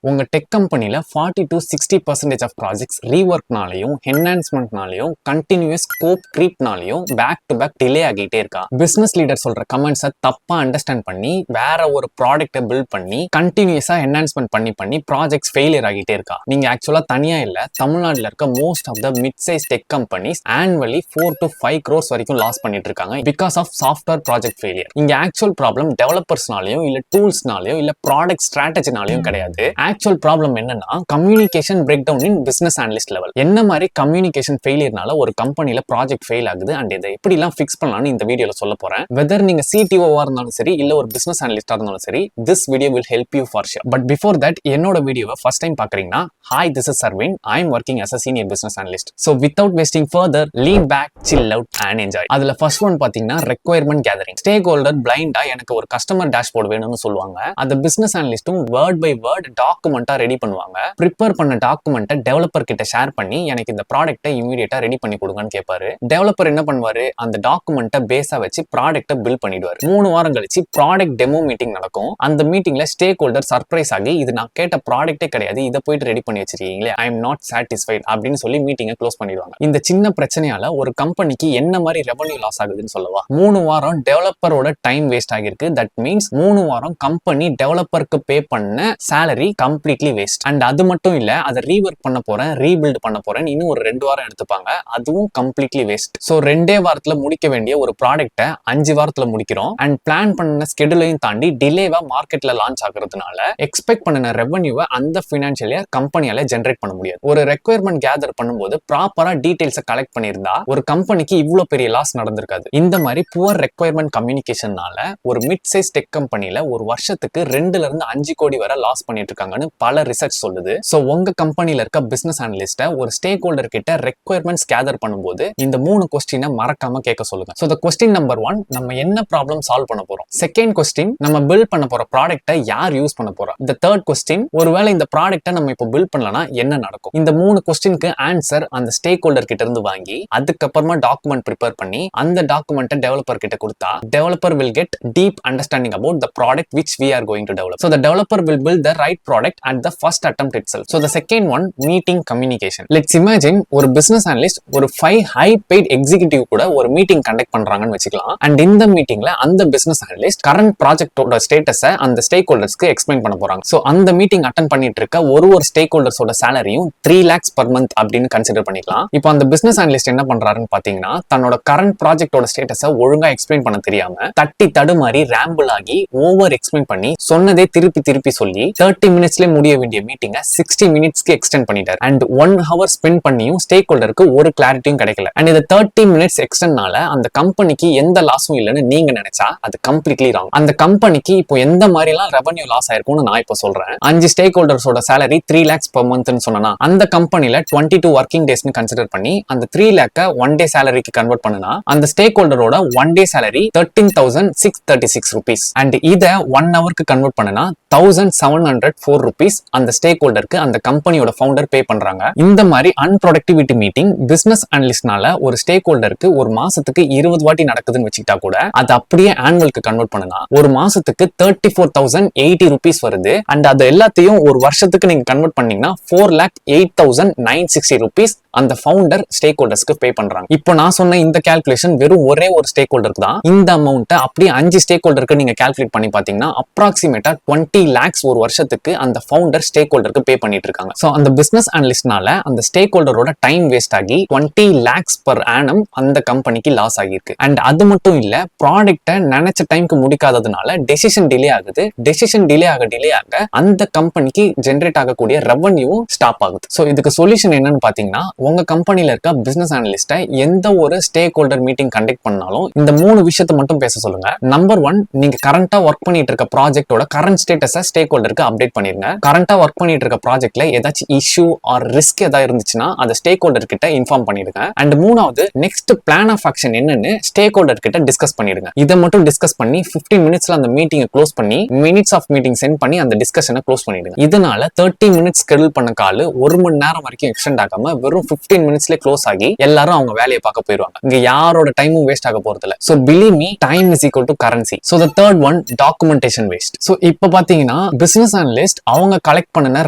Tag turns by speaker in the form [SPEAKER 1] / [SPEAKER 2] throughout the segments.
[SPEAKER 1] உங்க டெக் கம்பெனில 40 to 60% of projects ரீவொர்க்னாலையும் என்ஹான்ஸ்மெண்ட்னாலையும் கண்டினியூஸ் ஸ்கோப் க்ரீப்னாலையும் பேக் டு பேக் டிலே ஆகிட்டே இருக்கா. பிசினஸ் லீடர் சொல்ற கமெண்ட்ஸை தப்பா அண்டர்ஸ்டாண்ட் பண்ணி வேற ஒரு ப்ராடக்ட்டை பில்ட் பண்ணி கண்டினியூஸா என்ஹான்ஸ்மெண்ட் பண்ணி ப்ராஜெக்ட்ஸ் ஃபெயிலியர் ஆகிட்டே இருக்கா. நீங்க ஆக்சுவலா தனியா இல்ல, தமிழ்நாட்டில் இருக்க most of the mid size tech companies annually 4 to 5 crores வரைக்கும் லாஸ் பண்ணிட்டு இருக்காங்க because of software project failure. இங்க ஆக்சுவல் ப்ராப்ளம் டெவலப்பர்ஸ்னாலையும் இல்ல டூல்ஸ்னாலையும் இல்ல ப்ராடக்ட் ஸ்ட்ராட்டஜினாலையும் கிடையாது. ஆக்சுவல் ப்ராப்ளம் என்னன்னா communication break down in business analyst level. என்ன மாதிரி கம்யூனிகேஷன் ஃபெயிலியர்னால ஒரு கம்பெனில ப்ராஜெக்ட் ஃபெயில் ஆகுது அண்ட் இதை எப்படிலாம் ஃபிக்ஸ் பண்ணலாம்னு இந்த வீடியோல சொல்ல போறேன். வெதர் நீங்க சிடிஓவா இருந்தாலும் சரி இல்ல ஒரு பிசினஸ் அனலிஸ்டா இருந்தாலும் சரி, this video will help you for sure. But before that, என்னோட வீடியோவை ஃபர்ஸ்ட் டைம் பாக்குறீங்கன்னா, hi, this is Sarvin. I am working as a senior business analyst. So without wasting further, lean back, chill out and enjoy. அதுல first one பாத்தீங்கன்னா requirement gathering. Stakeholder பிளைண்டா எனக்கு ஒரு customer dashboard வேணும்னு சொல்லுவாங்க. அந்த business அனலிஸ்டும் வேர்ட் பை வேர்ட் டாக்குமெண்டா ரெடி பண்ணுவாங்க. ப்ரிப்பேர் பண்ண டாக்குமெண்ட்டை டெவலப்பர் கிட்ட ஷேர் பண்ணி எனக்கு இந்த ப்ராடக்ட்டை இமீடியட்டா ரெடி பண்ணி கொடுங்கன்னு கேட்பாரு. டெவலப்பர் என்ன பண்ணுவாரு, அந்த டாக்குமெண்ட்டை பேஸா வச்சு ப்ராடக்ட்டை பில்ட் பண்ணிடுவாரு. 3 வாரம் கழிச்சு ப்ராடக்ட் டெமோ மீட்டிங் நடக்கும். அந்த மீட்டிங்ல ஸ்டேக் ஹோல்டர் சர்ப்ரைஸ் ஆகி, இது நான் கேட்ட ப்ராடக்ட்டே கிடையாது, இதை போயிட்டு ரெடி பண்ணி வச்சிருக்கீங்களே, ஐ எம் நாட் சாட்டிஸ்ஃபைட் அப்படின்னு சொல்லி மீட்டிங்கை க்ளோஸ் பண்ணிடுவாங்க. இந்த சின்ன பிரச்சனையால ஒரு கம்பெனிக்கு என்ன மாதிரி ரெவன்யூ லாஸ் ஆகுதுன்னு சொல்லவா. 3 வாரம் டெவலப்பரோட டைம் வேஸ்ட் ஆகிருக்கு. தட் மீன்ஸ் 3 வாரம் கம்பெனி டெவலப்பருக்கு பே பண்ண salary கம்ப்ளீட்லி வேஸ்ட். அண்ட் அது மட்டும் இல்ல, அதை ரீவொர்க் பண்ண போறேன், ரீபில்ட் பண்ண போறேன், இன்னும் ஒரு 2 வாரம் எடுத்துப்பாங்க, அதுவும் கம்ப்ளீட்லி வேஸ்ட். ஸோ 2 வாரத்துல முடிக்க வேண்டிய ஒரு ப்ராடக்ட்டை 5 வாரத்துல முடிக்கிறோம். அண்ட் பிளான் பண்ண ஸ்கெடியூலையும் தாண்டி டிலேவா மார்க்கெட்ல லான்ச் ஆகுறதுனால எக்ஸ்பெக்ட் பண்ண ரெவன்யூவை அந்த ஃபினான்ஷியல் இயர் கம்பெனியால ஜென்ரேட் பண்ண முடியாது. ஒரு ரெக்வயர்மெண்ட் கேதர் பண்ணும்போது ப்ராப்பரா டீடைல்ஸை கலெக்ட் பண்ணியிருந்தா ஒரு கம்பெனிக்கு இவ்வளவு பெரிய லாஸ் நடந்திருக்காது. இந்த மாதிரி புவர் ரெக்வயர்மெண்ட் கம்யூனிகேஷனால ஒரு மிட் சைஸ் டெக் கம்பெனில ஒரு வருஷத்துக்கு 2 to 5 கோடி வரை லாஸ் பண்ணிட்டு இருக்காங்கன்னு பல ரிசர்ச் சொல்லுது. சோ உங்க கம்பெனில இருக்க பிசினஸ் அனலிஸ்ட ஒரு ஸ்டேக் ஹோல்டர் கிட்ட ரெக்வயர்மெண்ட்ஸ் கேதர் பண்ணும்போது இந்த 3 கொஸ்டினை மறக்காம கேட்க சொல்லுங்க. சோ தி கொஸ்டின் நம்பர் 1, நம்ம என்ன ப்ராப்ளம் சால்வ் பண்ண போறோம். செகண்ட் கொஸ்டின், நம்ம பில்ட் பண்ண போற ப்ராடக்ட்டை யார் யூஸ் பண்ண போறா. தி தேர்ட் கொஸ்டின், ஒருவேளை இந்த ப்ராடக்ட்டை நம்ம இப்போ பில்ட் பண்ணலனா என்ன நடக்கும். இந்த 3 கொஸ்டினுக்கு ஆன்சர் அந்த ஸ்டேக் ஹோல்டர் கிட்ட இருந்து வாங்கி அதுக்கப்புறமா டாக்குமெண்ட் ப்ரிப்பேர் பண்ணி அந்த டாக்குமெண்ட்டை டெவலப்பர் கிட்ட கொடுத்தா developer will get deep understanding about the product which we are going to develop. So the developer will build the right product at the first attempt itself. So the second one, meeting communication. Let's imagine ஒரு business analyst ஒரு 5 high paid executive கூட ஒரு meeting conduct பண்றாங்கன்னு வச்சுக்கலாம். And இந்த மீட்டிங்ல அந்த business analyst current ப்ராஜெக்டோட ஸ்டேட்டஸை அந்த ஸ்டேக் ஹோல்டர்ஸ்க்கு எக்ஸ்பிளைன் பண்ண போறாங்க. ஸோ அந்த மீட்டிங் அட்டன் பண்ணிட்டு இருக்க ஒரு ஸ்டேக் ஹோல்டர்ஸோட சேலரியும் 3 lakhs per month அப்படின்னு கன்சிடர் பண்ணிக்கலாம். இப்போ அந்த பிசினஸ் அனலிஸ்ட் என்ன பண்றாருன்னு பாத்தீங்கன்னா, தன்னோட கரண்ட் ப்ராஜெக்டோட ஸ்டேட்டஸை ஒழுங்கா எக்ஸ்பிளைன் பண்ண தெரியாம தட்டி தடுமாறி ரேம்பிள் ஆகி ஓவர் எக்ஸ்பிளைன் பண்ணி சொன்னதே திருப்பி சொல்லி 30 மினிட்ஸ்ல முடிய வேண்டிய மீட்டிங்கை 60 மினிட்ஸ்க்கு எக்ஸ்டெண்ட் பண்ணிட்டார். அண்ட் 1 hour ஸ்பெண்ட் பண்ணியும் ஸ்டேக் ஹோல்டருக்கு ஒரு கிளாரிட்டியும் கிடைக்கல. அண்ட் இந்த 30 மினிட்ஸ் எக்ஸ்டெண்ட்னால அந்த கம்பெனிக்கு எந்த லாஸும் இல்லைன்னு நீங்க நினைச்சா அது கம்ப்ளீட்லி ராங். அந்த கம்பெனிக்கு இப்போ எந்த மாதிரி எல்லாம் ரெவன்யூ லாஸ் ஆயிருக்கும்னு நான் இப்போ சொல்றேன். 5 stack ஹோல்டர்ஸோட salary 3 lakhs per month சொன்னா அந்த கம்பெனில 22 ஒர்க்கிங் டேஸ்னு கன்சிடர் பண்ணி அந்த 3 lakh 1 day சேலரிக்கு கன்வெர்ட் பண்ணுனா அந்த ஸ்டேக் ஹோல்டரோட 1 day சேலரி 13,636 rupees. அண்ட் இத 1 hourக்கு கன்வெர்ட் பண்ணுனா 1,704 rupees அந்த ஸ்டேக் ஹோல்டருக்கு அந்த கம்பெனியோட ஃபவுண்டர் பே பண்றாங்க. இந்த மாதிரி அன்ப்ரொடக்டிவிட்டி மீட்டிங் பிசினஸ் அனலிஸ்ட்னால ஒரு ஸ்டேக் ஹோல்டருக்கு ஒரு மாசத்துக்கு 20 வாட்டி நடக்குதுன்னு வச்சுக்கிட்டா கூட அது அப்படியே ஆனுவலுக்கு கன்வெர்ட் பண்ணுனா ஒரு மாசத்துக்கு 34,080 rupees வருது. அண்ட் அது எல்லாத்தையும் ஒரு வருஷத்துக்கு நீங்க கன்வெர்ட் பண்ணீங்கன்னா 4,08,960 rupees அந்த ஃபவுண்டர் ஸ்டேக் ஹோல்டர்ஸ்க்கு பே பண்றாங்க. இப்போ நான் சொன்ன இந்த கால்குலேஷன் வெறும் ஒரே ஒரு ஸ்டேக் ஹோல்டருக்கு தான். இந்த அமௌண்ட்டை அப்படியே 5 ஸ்டேக் ஹோல்டருக்கு நீங்க கால்குலேட் பண்ணி பாத்தீங்கன்னா அப்ராக்சிமேட்டா 20 lakhs ஒரு வருஷத்துக்கு அந்த ஃபவுண்டர் ஸ்டேக் ஹோல்டருக்கு பே பண்ணிட்டு இருக்காங்க. சோ அந்த பிசினஸ் அனலிஸ்ட்னால அந்த ஸ்டேக் ஹோல்டரோட டைம் வேஸ்ட் ஆகி 20 lakhs per annum அந்த கம்பெனிக்கு லாஸ் ஆகிருக்கு. அண்ட் அது மட்டும் இல்ல, ப்ராடக்ட்டை நினைச்ச டைம்க்கு முடிக்காததுனால டெசிஷன் டிலே ஆகுது. டெசிஷன் டிலே ஆக அந்த கம்பெனிக்கு ஜென்ரேட் ஆகக்கூடிய ரெவன்யூ ஸ்டாப் ஆகுது. சோ இதுக்கு சொல்யூஷன் என்னன்னு பாத்தீங்கன்னா, உங்க கம்பெனில இருக்க பிசினஸ் அனலிஸ்ட எந்த ஒரு ஸ்டேக் ஹோல்டர் மீட்டிங் கண்டக்ட் பண்ணாலும் இந்த 3 விஷயத்தை மட்டும் பேச சொல்லுங்க. நம்பர் 1, நீங்க கரண்டா ஒர்க் பண்ணிட்டு இருக்க ப்ராஜெக்டோட கரண்ட் ஸ்டேட்டஸை ஸ்டேக் ஹோல்டருக்கு அப்டேட் பண்ணிருங்க. கரண்டா ஒர்க் பண்ணிட்டு இருக்க ப்ராஜெக்ட்ல ஏதாச்சும் இஷ்யூ ஆர் ரிஸ்க் ஏதாவது இருந்துச்சுன்னா அதை ஸ்டேக் ஹோல்டர் கிட்ட இன்ஃபார்ம் பண்ணிடுங்க. அண்ட் 3வது, நெக்ஸ்ட் பிளான் ஆஃப் ஆக்ஷன் என்னன்னு ஸ்டேக் ஹோல்டர் கிட்ட டிஸ்கஸ் பண்ணிடுங்க. இதை மட்டும் டிஸ்கஸ் பண்ணி 15 மினிட்ஸ்ல அந்த மீட்டிங்கை க்ளோஸ் பண்ணி மினிட்ஸ் ஆஃப் மீட்டிங் சென்ட் பண்ணி அந்த டிஸ்கஷனை க்ளோஸ் பண்ணிடுங்க. இதனால 30 மினிட்ஸ் ஸ்கெடியூல் பண்ண கால் 1 மணி நேரம் வரைக்கும் எக்ஸ்டெண்ட் ஆகாம வெறும் 15 மினிட்ஸ்ல க்ளோஸ் ஆகி எல்லாரும் அவங்க வேலையை பார்க்க போயிருவாங்க. இங்க யாரோட டைமும் வேஸ்ட் ஆக போறது இல்ல. So believe me, time is equal to currency. So the third one, documentation waste. So இப்போ பாத்தீங்கன்னா பிசினஸ் அனலிஸ்ட் அவங்க கலெக்ட் பண்ண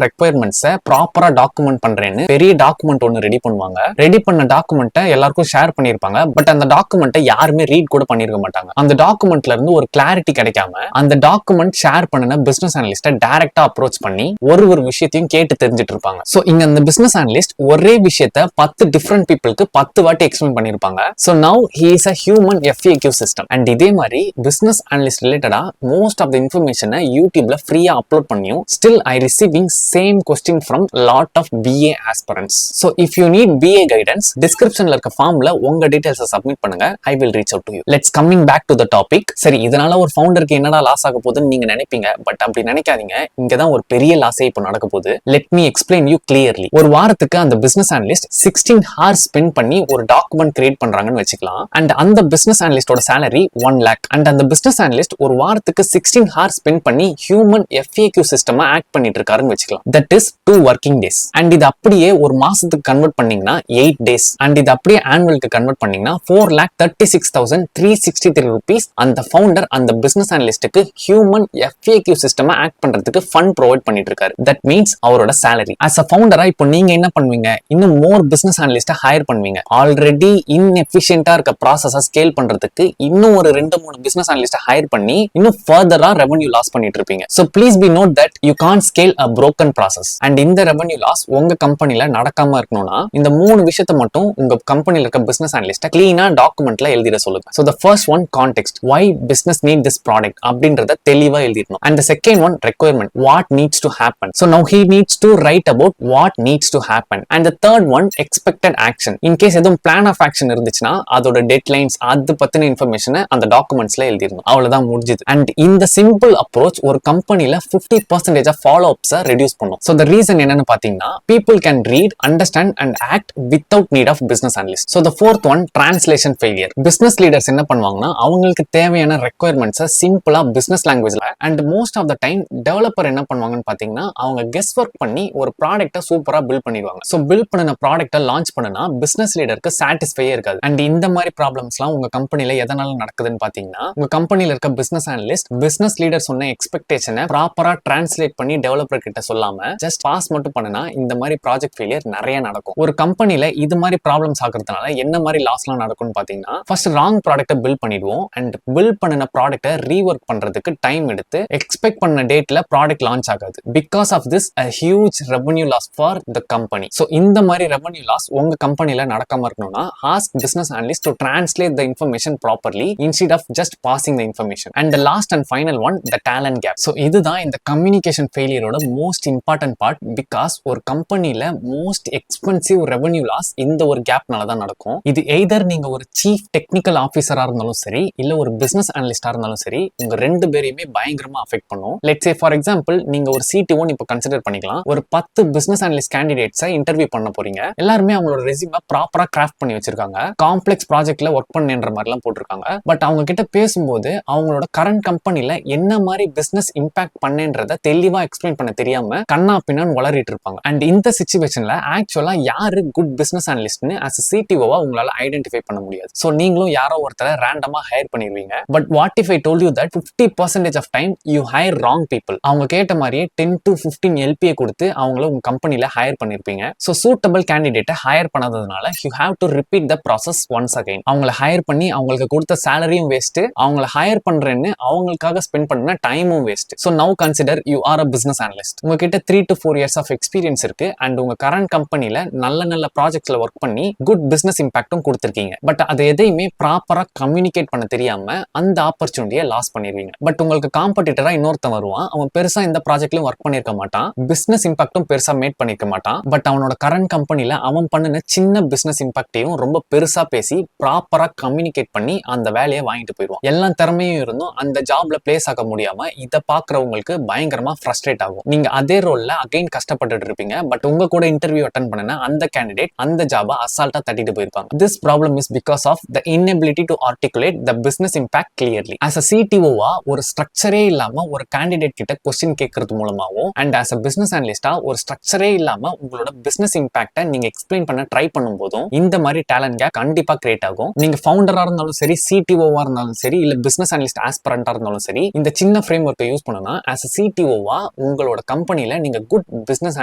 [SPEAKER 1] ரெக்யர்மெண்ட்ஸை ப்ராப்பரா டாக்குமெண்ட் பண்றேன்னு பெரிய டாக்குமெண்ட் ஒன்னு ரெடி பண்ணுவாங்க. ரெடி பண்ண டாக்குமெண்ட்டை எல்லாருக்கும் ஷேர் பண்ணிருப்பாங்க. பட் அந்த டாக்குமெண்ட்டை யாருமே ரீட் கூட பண்ணிருக்க மாட்டாங்க. அந்த டாக்குமெண்ட்ல இருந்து ஒரு கிளாரிட்டி கிடைக்காம அந்த டாக்குமெண்ட் ஷேர் பண்ண பிசினஸ் அனலிஸ்ட டைரக்டா அப்ரோச் பண்ணி ஒரு விஷயத்தையும் கேட்டு தெரிஞ்சிட்டு இருப்பாங்க. சோ இங்க அந்த பிசினஸ் அனலிஸ்ட் ஒரே விஷயத்த 10 டிஃபரெண்ட் பீப்புளுக்கு 10 வாட்டி எக்ஸ்பிளைன் பண்ணிருப்பாங்க. So now he is a human FAQ system. And இதே மாதிரி பிசினஸ் அனலிஸ்ட் ரிலேட்டடா மோஸ்ட் ஆஃப் த இன்ஃபர்மேஷனை யூடியூப்ல ஃப்ரீயா அப்லோட் பண்ணியும் still I receiving same question from lot of BA aspirants. So if you need BA guidance, டிஸ்கிரிப்ஷன்ல இருக்க ஃபார்ம்ல உங்க டீடைல்ஸை சப்மிட் பண்ணுங்க. I will reach out to you. Let's coming back to the topic. சரி, இதனால ஒரு ஃபவுண்டருக்கு என்னடா லாஸ் ஆக போகுதுன்னு நீங்க நினைப்பீங்க. பட் அப்படி நினைக்காதீங்க. இங்கதான் ஒரு பெரிய லாஸே இப்போ நடக்க போகுது. Let me explain you clearly. ஒரு வாரத்துக்கு அந்த பிசினஸ் அனலிஸ்ட் 16 hours ஸ்பெண்ட் பண்ணி ஒரு டாக்குமெண்ட் கிரியேட் பண்றாங்கன்னு வச்சுக்கலாம். அண்ட் அந்த பிசினஸ் அனலிஸ்டோட salary 1 lakh. அண்ட் அந்த பிசினஸ் அனலிஸ்ட் ஒரு வாரத்துக்கு 16 hours ஸ்பெண்ட் பண்ணி ஹியூமன் FAQ சிஸ்டமா ஆக்ட் பண்ணிட்டு இருக்காருன்னு வச்சுக்கலாம். That is 2 working days. And இது அப்படியே ஒரு மாசத்துக்கு கன்வெர்ட் பண்ணீங்கன்னா 8 days. அண்ட் இது அப்படியே ஆனுவலுக்கு கன்வெர்ட் பண்ணீங்கன்னா 4,36,363 rupees அந்த ஃபவுண்டர் அந்த பிசினஸ் அனலிஸ்டுக்கு ஹியூமன் FAQ சிஸ்டமா ஆக்ட் பண்றதுக்கு ஃபண்ட் ப்ரொவைட் பண்ணிட்டு இருக்காரு. தட் மீன்ஸ் அவரோட salary. as a ஃபவுண்டரா இப்போ நீங்க என்ன பண்ணுவீங்க? இன்னும் மோர் பிசினஸ் அனலிஸ்ட ஹையர் பண்ணுவீங்க. ஆல்ரெடி இன்எஃபிஷியன்ட்டா இருக்க ப்ராசஸை ஸ்கேல் பண்றதுக்கு இன்னும் ஒரு 2-3 பிசினஸ் அனலிஸ்ட ஹையர் பண்ணி இன்னும் ஃபர்தரா ரெவன்யூ லாஸ் பண்ணிட்டு இருப்பீங்க. So please be note that you can't scale a broken process. and இந்த ரெவன்யூ லாஸ் உங்க கம்பெனில நடக்காம இருக்கணும்னா இந்த 3 விஷயத்தை மட்டும் உங்க கம்பெனில இருக்க பிசினஸ் அனலிஸ்ட கிளீனா டாக்குமெண்ட்ல எழுதிட சொல்லுங்க. So the first one, context. why business need this product அப்படின்றத தெளிவா எழுதிடணும். and the second one, requirement. what needs to happen. So now he needs to write about what needs to happen. and the third one, expected action. in case எதுவும் plan of action இருந்துச்சுன்னா அதோட deadlines அது பத்தின இன்ஃபர்மேஷனை அந்த டாக்குமெண்ட்ஸ்ல எழுதிடணும். அவ்வளவுதான் முடிஞ்சது. and இந்த சிம்பிள் அப்ரோச் ஒரு கம்பெனில 50% ஆஃப் ஃபாலோ அப்ஸை ரெடியூஸ் பண்ணும். So the reason என்னன்னு பாத்தீங்கன்னா people can read, understand and act without need of business analyst. So the fourth one, translation failure. business leaders என்ன பண்ணுவாங்கன்னா அவங்களுக்கு தேவையான ரெக்யர்மெண்ட்ஸை சிம்பிளா பிசினஸ் லாங்குவேஜ்ல and most of the time developer என்ன பண்ணுவாங்கன்னு பாத்தீங்கன்னா அவங்க கெஸ் ஒர்க் பண்ணி ஒரு ப்ராடக்ட்டை சூப்பரா பில்ட் பண்ணிடுவாங்க. ஸோ பில்ட் பண்ண ப்ராடக்ட்டை லான்ச் பண்ணனா பிசினஸ் லீடருக்கு சாட்டிஸ்ஃபையே இருக்காது. அண்ட் இந்த மாதிரி ப்ராப்ளம்ஸ்லாம் உங்க கம்பெனில எதனால நடக்குதுன்னு பாத்தீங்கன்னா உங்க கம்பெனில இருக்க பிசினஸ் அனலிஸ்ட் பிசினஸ் லீடர் சொன்ன எக்ஸ்பெக்டேஷனை ப்ராப்பரா டிரான்ஸ்லேட் பண்ணி டெவலப்பர் கிட்ட சொல்லாம ஜஸ்ட் பாஸ் மட்டும் பண்ணனா இந்த மாதிரி ப்ராஜெக்ட் ஃபெயிலியர் நிறைய நடக்கும். ஒரு கம்பெனில இது மாதிரி ப்ராப்ளம்ஸ் ஆகுறதுனால என்ன மாதிரி லாஸ்லாம் நடக்கும்னு பாத்தீங்கன்னா ஃபர்ஸ்ட் ராங் ப்ராடக்ட்டை பில்ட் பண்ணிடுவோம். அண்ட் பில்ட் பண்ண ப்ராடக்ட்டை ரீவொர்க் பண்றதுக்கு டைம் எடுத்து எக்ஸ்பெக்ட் பண்ண டேட்ல ப்ராடக்ட் லான்ச் ஆகாது. Because of this a huge revenue loss for the company. So இந்த மாதிரி ரெவன்யூ லாஸ் உங்க கம்பெனில நடக்காம இருக்கணும்னா ask business analyst to translate the information properly instead of just passing the information. And the last and final one, the talent gap. So இதுதான் இந்த communication ஃபெயிலியரோட most important part. Because ஒரு கம்பெனில most expensive revenue loss இந்த ஒரு கேப்னால தான் நடக்கும். இது எய்தர் நீங்க ஒரு சீஃப் டெக்னிக்கல் ஆஃபீஸரா இருந்தாலும் சரி இல்ல ஒரு பிசினஸ் அனலிஸ்டா இருந்தாலும் சரி உங்க 2 பேரையுமே பயங்கரமா அஃபெக்ட் பண்ணும். லெட்ஸ் சே ஃபார் எக்ஸாம்பிள் நீங்க ஒரு CTO இப்போ கன்சிடர் பண்ணிக்கலாம். ஒரு 10 பிசினஸ் அனலிஸ்ட் கேண்டிடேட்ஸை இன்டர்வியூ பண்ண போறீங்க. எல்லாருமே அவங்களோட ரெஸ்யூமை ப்ராப்பரா கிராஃப்ட் பண்ணி வச்சிருக்காங்க. காம்ப்ளெக்ஸ் ப்ராஜெக்ட்ல ஒர்க் பண்ணுன்ற மாதிரிலாம் போட்டிருக்காங்க. பட் அவங்க கிட்ட பேசும்போது அவங்களோட கரண்ட் கம்பெனில என்ன மாதிரி பிசினஸ் இம்பாக்ட் பண்ணேன்றத தெளிவா எக்ஸ்பிளைன் பண்ண தெரியாம கண்ணா பின்னான்னு வளரிட்டு இருப்பாங்க. அண்ட் இந்த சிச்சுவேஷன்ல ஆக்சுவலா யாரு குட் பிசினஸ் அனலிஸ்ட்னு as a CTO-வா உங்களால ஐடென்டிஃபை பண்ண முடியாது. சோ நீங்களும் யாரோ ஒருத்தரை ரேண்டமா ஹையர் பண்ணிடுவீங்க. But what if I told you that 50% of time you hire wrong people. அவங்க கேட்ட மாதிரியே 10 to 15 LPA கொடுத்து அவங்கள உங்க கம்பெனில ஹையர் பண்ணிருப்பீங்க. சோ சூட்டபிள் கேண்டிடேட்டை ஹையர் பண்ணாததுனால you have to repeat the process once again. அவங்களை ஹையர் பண்ணி அவங்களுக்கு கொடுத்த சேலரியும் வேஸ்ட், அவங்களை ஹையர் பண்றேன்னு அவங்களுக்காக ஸ்பெண்ட் பண்ண டைமும் waste. So now consider you are a business analyst. உங்ககிட்ட 3 to 4 years ஆஃப் எக்ஸ்பீரியன்ஸ் இருக்கு அண்ட் உங்க கரண்ட் கம்பெனில நல்ல ப்ராஜெக்ட்ஸ்ல ஒர்க் பண்ணி குட் பிசினஸ் இம்பாக்டும் கொடுத்திருக்கீங்க. பட் அதை எதையுமே ப்ராப்பரா கம்யூனிகேட் பண்ண தெரியாம அந்த ஆப்பர்ச்சுனிட்டியை லாஸ் பண்ணிடுவீங்க. பட் உங்களுக்கு காம்படிட்டரா இன்னொருத்தன் வருவான். அவன் பெருசா இந்த ப்ராஜெக்ட்லயும் ஒர்க் பண்ணிருக்க மாட்டான், பிசினஸ் இம்பாக்டும் பெருசா மேட் பண்ணிருக்க மாட்டான். பட் அவனோட கரண்ட் கம்பெனில அவன் பண்ணின சின்ன பிசினஸ் இம்பாக்டையும் ரொம்ப பெருசா பேசி ப்ராப்பரா கம்யூனிகேட் பண்ணி அந்த வேலையை வாங்கிட்டு போயிடுவான். எல்லா திறமையும் இருந்தும் அந்த ஜாப்ல பிளேஸ் ஆக முடியாம இதை பாக்குறவங்களுக்கு பயங்கரமா ஃப்ரஸ்ட்ரேட் ஆகும். நீங்க அதே ரோல்ல அகைன் கஷ்டப்பட்டு இருப்பீங்க. பட் உங்க கூட இன்டர்வியூ அட்டன் பண்ணன அந்த கேண்டிடேட் அந்த ஜாபை அசால்ட்டா தட்டிட்டு போயிருப்பாங்க. This problem is because of the inability to articulate the business impact clearly. as a CTO-வா ஒரு ஸ்ட்ரக்சரே இல்லாம ஒரு கேண்டிடேட் கிட்ட கொஸ்டின் கேட்கறது மூலமாவும் அண்ட் as a business analyst-ஆ ஒரு ஸ்ட்ரக்சரே இல்லாம உங்களோட பிசினஸ் இம்பாக்டை நீங்க எக்ஸ்பிளைன் பண்ண ட்ரை பண்ணும் போதும் இந்த மாதிரி டேலண்ட் கேப் கண்டிப்பா கிரியேட் ஆகும். நீங்க ஃபவுண்டரா இருந்தாலும் சரி, CTO-வா இருந்தாலும் சரி, இல்ல பிசினஸ் அனலிஸ்ட் ஆஸ்பிரண்டா இருந்தாலும் சரி, இந்த சின்ன ஃப்ரேம் ஒர்க்கை யூஸ் பண்ணனா as a CTO-வா உங்களோட கம்பெனில நீங்க குட் பிசினஸ்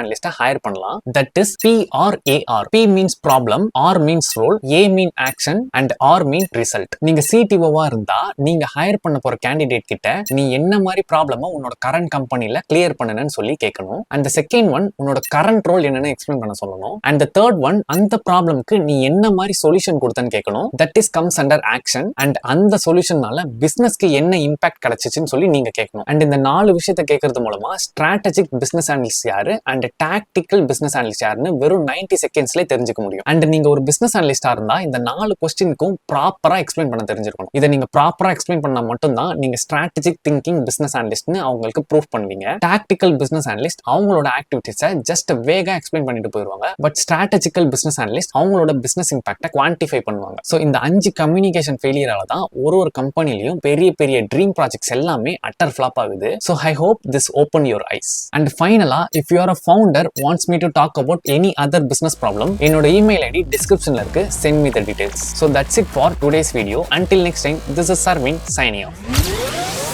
[SPEAKER 1] அனலிஸ்ட ஹையர் பண்ணலாம். That is PRAR. P means problem, R means role, A mean action and R mean result. நீங்க CTO-வா இருந்தா நீங்க ஹையர் பண்ண போற கேண்டிடேட் கிட்ட நீ என்ன மாதிரி ப்ராப்ளமோ உன்னோட கரண்ட் கம்பெனில கிளியர் பண்ணுன்னு சொல்லி கேட்கணும். அண்ட் த செகண்ட் ஒன் உன்னோட கரண்ட் ரோல் என்னன்னு எக்ஸ்பிளைன் பண்ண சொல்லணும். அண்ட் த தேர்ட் ஒன் அந்த ப்ராப்ளம்க்கு நீ என்ன மாதிரி சொல்யூஷன் கொடுத்தன்னு கேட்கணும். That is comes under action. And அந்த சொல்யூஷனால பிசினஸ்க்கு என்ன இம்பாக்ட் கிடைச்சிச்சுன்னு சொல்லி நீங்க கேட்கணும். அண்ட் இந்த 4 விஷயத்தை கேட்கறது மூலமா ஸ்ட்ராட்டஜிக் பிசினஸ் அனலிஸ்ட் யாரு அண்ட் டாக்டிக்கல் பிசினஸ் அனலிஸ்ட் யாருன்னு வெறும் 90 செகண்ட்ஸ்ல தெரிஞ்சுக்க முடியும். அண்ட் நீங்க ஒரு பிசினஸ் அனலிஸ்டா இருந்தா இந்த 4 கொஸ்டினுக்கும் ப்ராப்பரா எக்ஸ்பிளைன் பண்ண தெரிஞ்சிருக்கணும். இதை நீங்க ப்ராப்பரா எக்ஸ்பிளைன் பண்ணா மட்டும்தான் நீங்க ஸ்ட்ராட்டஜிக் திங்கிங் பிசினஸ் அனலிஸ்ட்னு அவங்களுக்கு ப்ரூஃப் பண்ணுவீங்க. டாக்டிக்கல் பிசினஸ் அனலிஸ்ட் அவங்களோட ஆக்டிவிட்டிஸை ஜஸ்ட் வேகா எக்ஸ்பிளைன் பண்ணிட்டு போயிருவாங்க. பட் ஸ்ட்ராட்டஜிக்கல் பிசினஸ் அனலிஸ்ட் அவங்களோட பிசினஸ் இம்பாக்டை குவான்டிஃபை பண்ணுவாங்க. ஸோ இந்த 5 கம்யூனிகேஷன் ஃபெயிலியரால தான் ஒரு கம்பெனிலையும் பெரிய பெரிய ட்ரீம் ப்ராஜெக்ட்ஸ் எல்லாமே அட்டர் ஃபிளாப் ஆகுது. So I hope this open your eyes. And ஃபைனலா if you are a founder wants me to talk about any other business problem, என்னோட இமெயில் ஐடி டிஸ்கிரிப்ஷன்ல இருக்கு. Send me the details. So that's it for today's video. Until next time, this is Sarvin signing off.